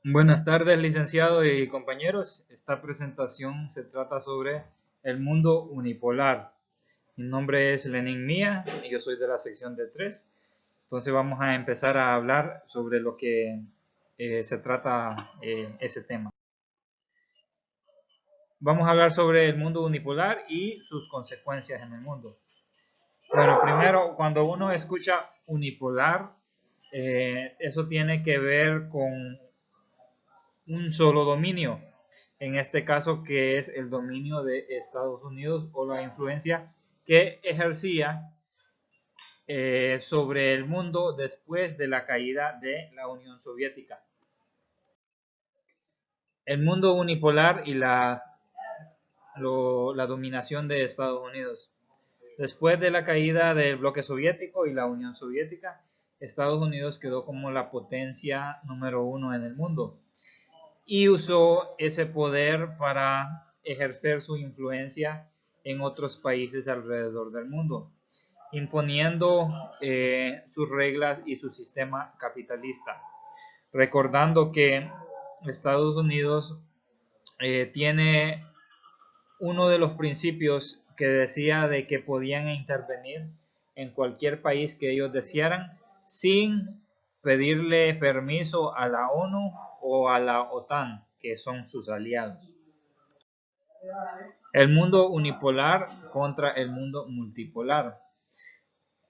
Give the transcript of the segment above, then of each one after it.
Buenas tardes, licenciado y compañeros. Esta presentación se trata sobre el mundo unipolar. Mi nombre es Lenin Mía y yo soy de la sección de 3. Entonces vamos a empezar a hablar sobre lo que se trata ese tema. Vamos a hablar sobre el mundo unipolar y sus consecuencias en el mundo. Bueno, primero, cuando uno escucha unipolar, eso tiene que ver con un solo dominio, en este caso que es el dominio de Estados Unidos o la influencia que ejercía sobre el mundo después de la caída de la Unión Soviética. El mundo unipolar y la dominación de Estados Unidos. Después de la caída del bloque soviético y la Unión Soviética, Estados Unidos quedó como la potencia número uno en el mundo y usó ese poder para ejercer su influencia en otros países alrededor del mundo, imponiendo sus reglas y su sistema capitalista. Recordando que Estados Unidos tiene uno de los principios que decía de que podían intervenir en cualquier país que ellos desearan sin pedirle permiso a la ONU o a la OTAN, que son sus aliados. El mundo unipolar contra el mundo multipolar.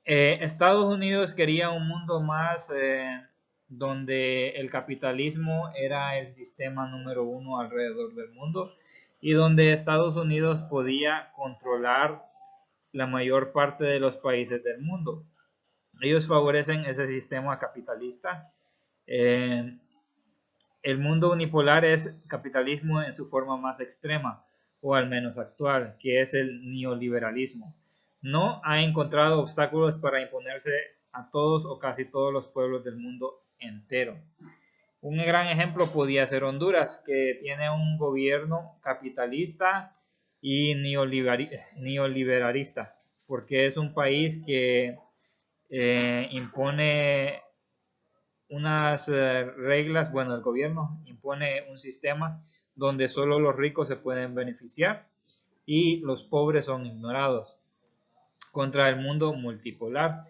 Estados Unidos quería un mundo más donde el capitalismo era el sistema número uno alrededor del mundo y donde Estados Unidos podía controlar la mayor parte de los países del mundo. Ellos favorecen ese sistema capitalista. Eh, el mundo unipolar es capitalismo en su forma más extrema, o al menos actual, que es el neoliberalismo. No ha encontrado obstáculos para imponerse a todos o casi todos los pueblos del mundo entero. Un gran ejemplo podía ser Honduras, que tiene un gobierno capitalista y neoliberalista, porque es un país que impone unas reglas, bueno, el gobierno impone un sistema donde solo los ricos se pueden beneficiar y los pobres son ignorados, contra el mundo multipolar,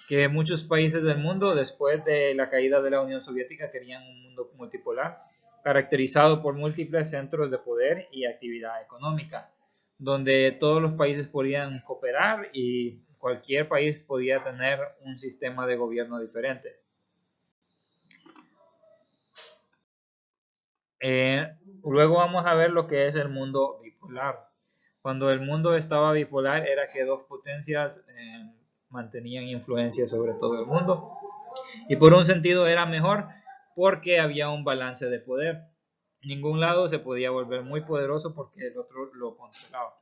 que muchos países del mundo después de la caída de la Unión Soviética querían un mundo multipolar caracterizado por múltiples centros de poder y actividad económica, donde todos los países podían cooperar y cualquier país podía tener un sistema de gobierno diferente. Luego vamos a ver lo que es el mundo bipolar. Cuando el mundo estaba bipolar era que dos potencias mantenían influencia sobre todo el mundo. Y por un sentido era mejor porque había un balance de poder. Ningún lado se podía volver muy poderoso porque el otro lo controlaba.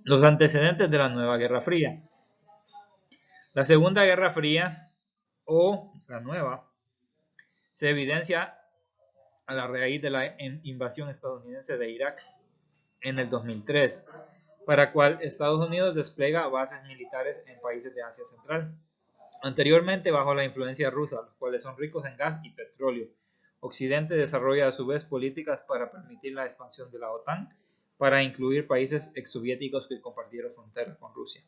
Los antecedentes de la nueva Guerra Fría. La Segunda Guerra Fría o la nueva se evidencia a la raíz de la invasión estadounidense de Irak en el 2003, para cual Estados Unidos despliega bases militares en países de Asia Central. Anteriormente, bajo la influencia rusa, los cuales son ricos en gas y petróleo, Occidente desarrolla a su vez políticas para permitir la expansión de la OTAN para incluir países exsoviéticos que compartieron fronteras con Rusia.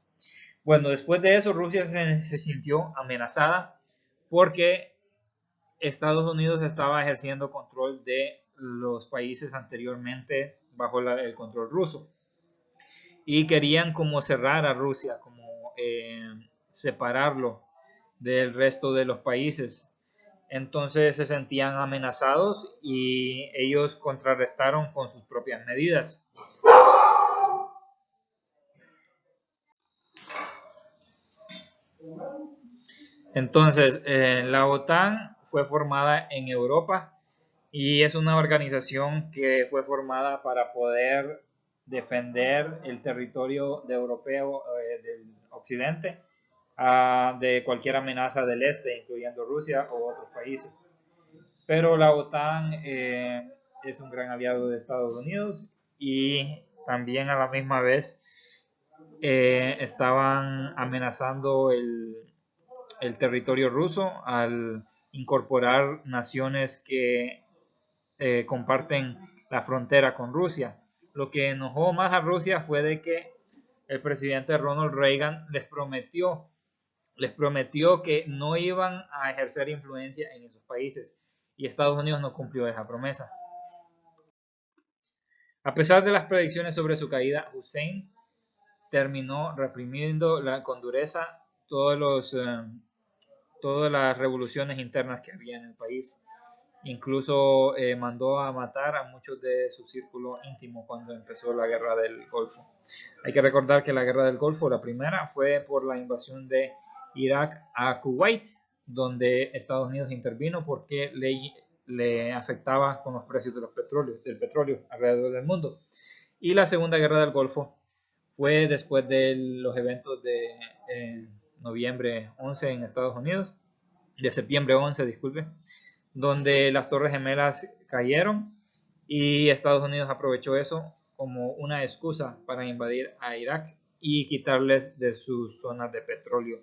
Bueno, después de eso, Rusia se sintió amenazada porque Estados Unidos estaba ejerciendo control de los países anteriormente bajo el control ruso y querían como cerrar a Rusia, como separarlo del resto de los países. Entonces se sentían amenazados y ellos contrarrestaron con sus propias medidas. Entonces, la OTAN fue formada en Europa y es una organización que fue formada para poder defender el territorio de europeo del occidente de cualquier amenaza del este, incluyendo Rusia o otros países. Pero la OTAN es un gran aliado de Estados Unidos y también a la misma vez estaban amenazando el territorio ruso al incorporar naciones que comparten la frontera con Rusia. Lo que enojó más a Rusia fue de que el presidente Ronald Reagan les prometió que no iban a ejercer influencia en esos países y Estados Unidos no cumplió esa promesa. A pesar de las predicciones sobre su caída, Hussein terminó reprimiendo con dureza todas las revoluciones internas que había en el país. Incluso mandó a matar a muchos de su círculo íntimo cuando empezó la guerra del Golfo. Hay que recordar que la guerra del Golfo, la primera, fue por la invasión de Irak a Kuwait, donde Estados Unidos intervino porque le afectaba con los precios del petróleo alrededor del mundo. Y la segunda guerra del Golfo fue después de los eventos de noviembre 11 en Estados Unidos, de septiembre 11, disculpe, donde las Torres Gemelas cayeron y Estados Unidos aprovechó eso como una excusa para invadir a Irak y quitarles de sus zonas de petróleo.